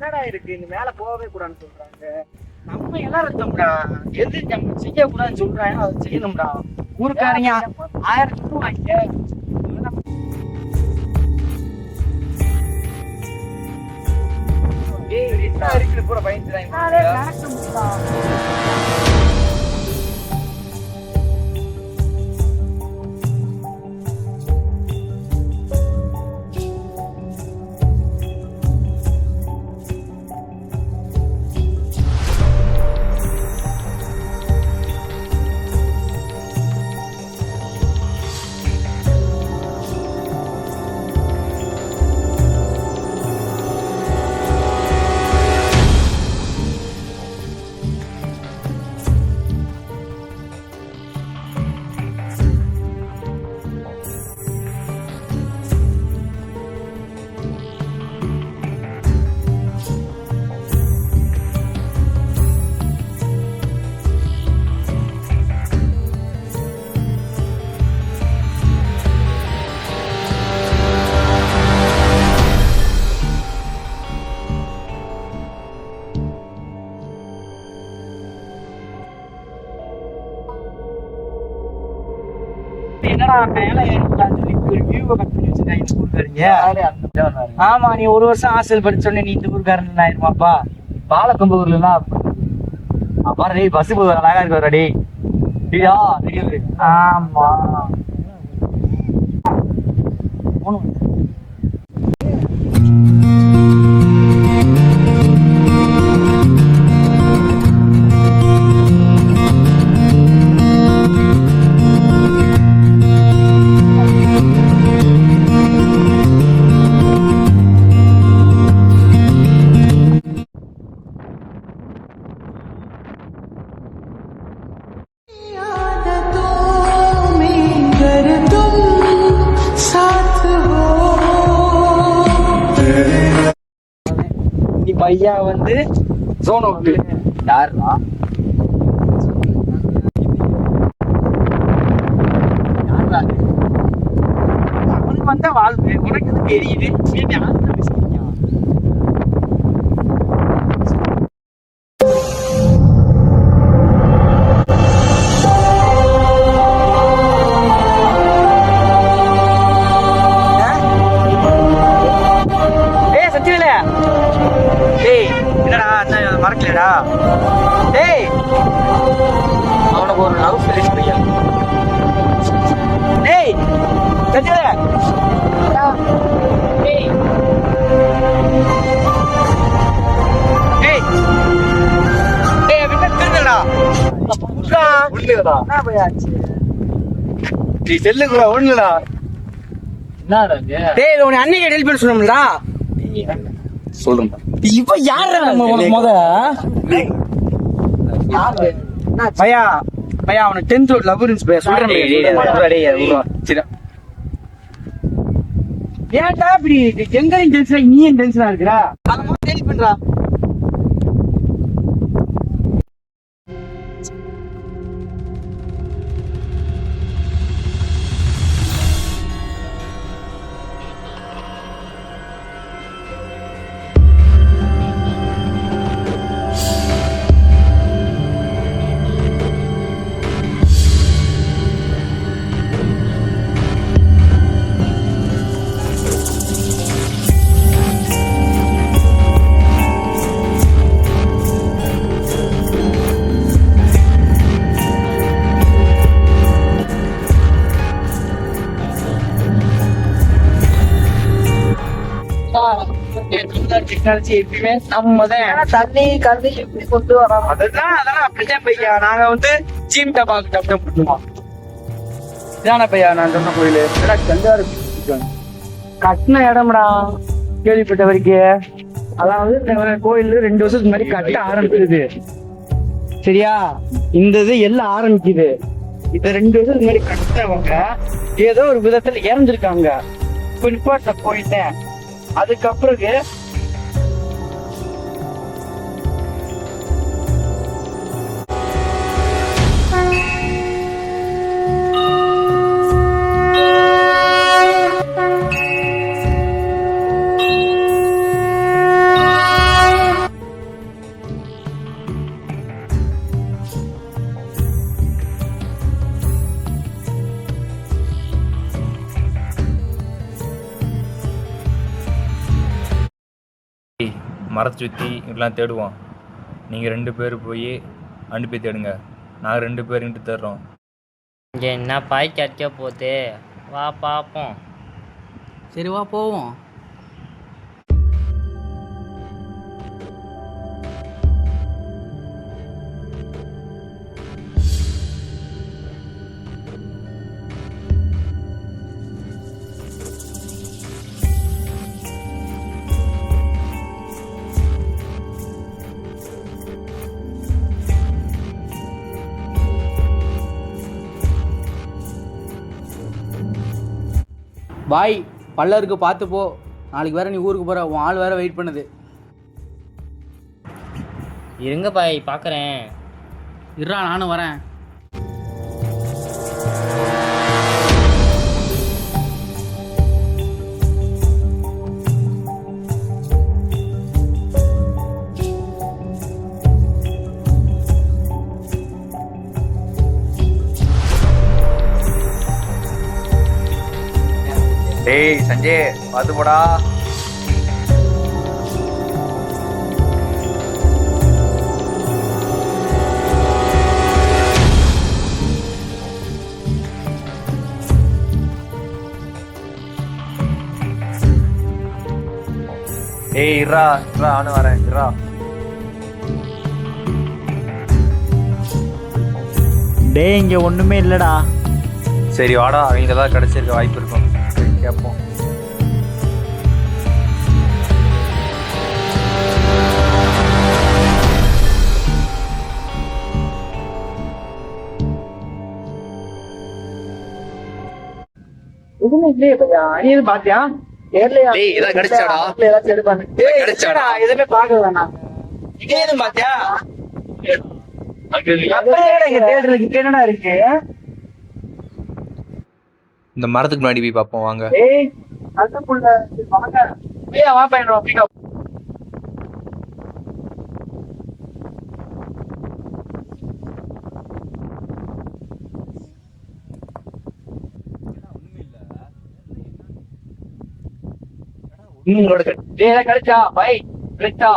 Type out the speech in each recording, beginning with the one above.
என்னடா இருக்கு இந்த மேல போகவே கூடாதுன்னு சொல்றாங்க. நம்ம எல்லாம் இருந்தோம்டா, எது நம்ம செய்யக்கூடாதுன்னு சொல்றாங்க அதை செய்யணும்டா. ஊருக்காரங்க 1000 சொல்லுவாங்க. என்ன இருக்குது பூரா பயந்துறாங்க. என்னடா மேல ஒரு வியூவை கட் பண்ணி வச்சிருக்காங்க இந்த ஊருக்காரங்க. ஆமா, நீ ஒரு வருஷம் ஹாஸ்டல் படிச்சோடனே நீ இந்த ஊருக்காரன் ஆயிருமாப்பா. பாலக்கம்பூர்ல அப்பாரு பஸ் போது அழகா இருக்கு ரெடி. ஆமா பையா வந்து ஜோன் அவுட். யாருன்னா அவனுக்கு வந்த வாழ்வு உனக்கு எது தெரியுது. மறக்கலடா டேய், அவனுக்கு ஒரு லவ் ஸ்டோரி புரியா. டேய் சத்தியல டேய் டேய் டேய் விட்டு திருடா ஒண்ணுடா. என்ன பையாச்சு நீ செல்லுக்குடா ஒண்ணுடா. என்னடா டேய் உன்னை அன்னைக்கு ஹெல்ப் பண்ண சொன்னோம்டா. சொல்லுங்க இவ யாரா முத பையா பையா அவனை 10th லவ் இருந்துச்சு பையா சொல்றேன். ஏன்டா இப்படி எங்களையும் டென்ஷனா நீ ஏன் டென்ஷனா இருக்கிறா? அதை மாதிரி ஹெல்ப் பண்றா. டெக்னாலஜி எப்பயுமே நம்ம தண்ணி கல்வி எப்படி கொண்டு வரோம். அதெல்லாம் அப்படிதான் பையா. நாங்க வந்து சீம் டபாக்கு டப்டம் பண்ணுவோம். இதான பையா நான் சொன்ன கோயிலு கட்டின இடம்டா கேள்விப்பட்ட வரைக்கும். அதாவது கோயில் 2 வருஷத்துக்கு முன்னாடி கட்ட ஆரம்பிச்சிருது சரியா. இந்த இது எல்லாம் ஆரம்பிக்குது. இந்த 2 வருஷத்துக்கு முன்னாடி கட்டவங்க ஏதோ ஒரு விதத்துல இறந்துருக்காங்க. இப்ப நிப்பாட்ட போயிட்டேன். அதுக்கப்புறம் மரத்தை சுற்றி இப்படிலாம் தேடுவோம். நீங்கள் 2 பேர் போய் அனுப்பி தேடுங்க. நாங்கள் 2 பேருக்கிட்ட தேடுறோம். இங்கே என்ன பாய் கிடைக்க போகுது, வா பார்ப்போம். சரி வா போவோம். பாய் பல்ல இருக்கு பார்த்து போ. நாளைக்கு வேற நீ ஊருக்கு போற, உன் ஆள் வேற வெயிட் பண்ணுது. இருங்க பாய் பார்க்குறேன். இருடா நானும் வரேன். டேய் சஞ்சய் பார்த்து போடா. ஏய் இருடா நானும் வரேன். இருடா. டேய் இங்க ஒண்ணுமே இல்லடா. சரி வாடா, அவங்க ஏதாவது கிடைச்சிருக்க வாய்ப்பு இருக்கும். சரி கேட்போம். எதுவுமே இல்லையே பையா. நீ எதுவும் பாத்தியா? ஏர்லையா? டேய், ஏதாவது கிடைச்சாடா? ஏதாச்சும் எடுப்பாங்க. ஏய், கிடைச்சாடா? எதுவுமே பார்க்க வேணாம். இங்க எதுவும் பாத்தியா? இங்க தேடுறதுக்கு என்னடா இருக்கு? இந்த மரத்துக்கு முன்னாடி போய் பார்ப்போம் வாங்க. ஏய் அதுக்குள்ள வாங்க. ஐயா வா பையன் அப்படிங்க. கிடைச்சா பை கிடைச்சா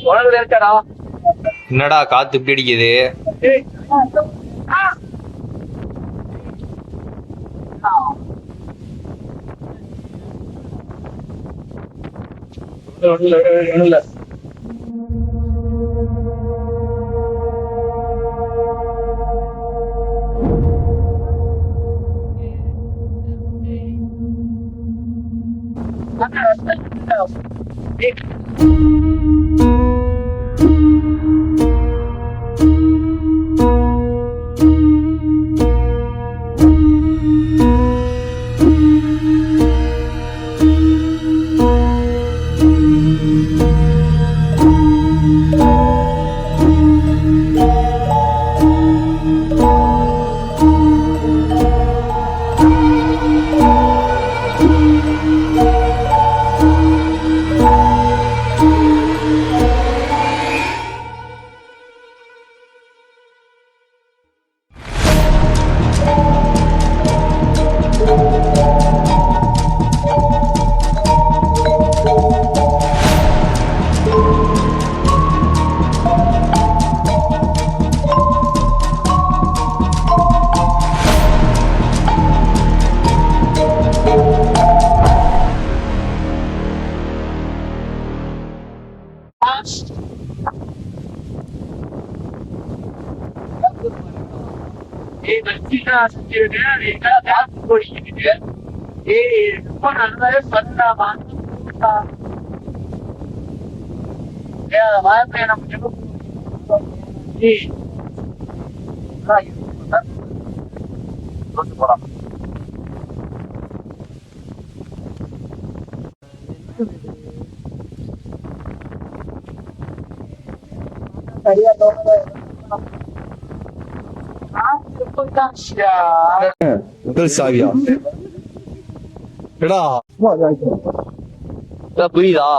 உனக்கு கிடைச்சாடா. என்னடா காத்து இப்படி அடிக்குது? ஒண்ணும் இல்ல. முதல் சாவியா? எடா புரியுதா?